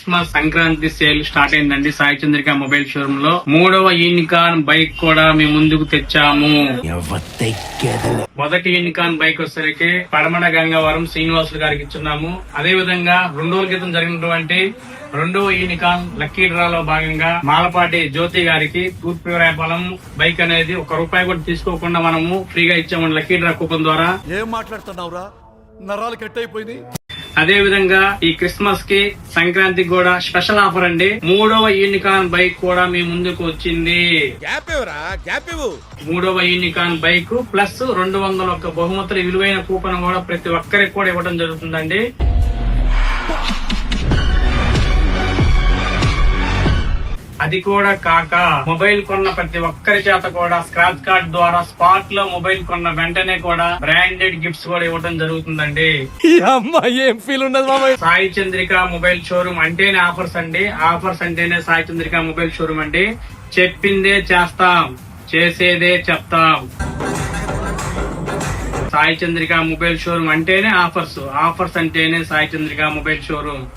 Christmas Sankranti sale start అయిందండి Sai Chandrika mobile showroom లో. 3వ యూనికార్న్ బైక్ కూడా మేము ముందుకు తెచ్చాము. మొదటి యూనికార్న్ బైక్ వచ్చేసరికి పడమడ గంగవరం శ్రీనివాసులు గారికి ఇచ్చున్నాము. అదే విధంగా 2 రోజుల క్రితం జరిగినటువంటి 2వ యూనికార్న్ లక్కీ డ్రాలో భాగంగా మాలపాటి జ్యోతి గారికి తూర్పురాయపాలెం బైక్ అనేది ₹1 కూడా తీసుకోకుండా మనము ఫ్రీగా ఇచ్చాము లక్కీ డ్రా కూపన్ ద్వారా. ఏం మాట్లాడుతున్నావురా, నరాలు కట్ అయిపోయింది. అదే విధంగా ఈ క్రిస్మస్ కి సంక్రాంతికి కూడా స్పెషల్ ఆఫర్ అండి. 3వ యూనికార్న్ బైక్ కూడా మీ ముందుకు వచ్చింది. 3వ యూనికార్న్ బైక్ ప్లస్ 201 బహుమతుల విలువైన కూపన్ కూడా ప్రతి ఒక్కరికి కూడా ఇవ్వడం జరుగుతుందండి. అది కూడా కాక మొబైల్ కొన్న ప్రతి ఒక్కరి చేత కూడా స్క్రాచ్ కార్డ్ ద్వారా స్పాట్ లో మొబైల్ కొన్న వెంటనే కూడా బ్రాండెడ్ గిఫ్ట్స్ కూడా ఇవ్వడం జరుగుతుందండి. సాయి చంద్రిక మొబైల్ షోరూమ్ అంటేనే ఆఫర్స్ అండి. ఆఫర్స్ అంటేనే సాయి చంద్రిక మొబైల్ షోరూమ్ అండి. చెప్పిందే చేస్తాం, చేసేదే చెప్తాం. సాయి చంద్రిక మొబైల్ షోరూమ్ అంటేనే ఆఫర్స్, ఆఫర్స్ అంటేనే సాయి చంద్రిక మొబైల్ షోరూమ్.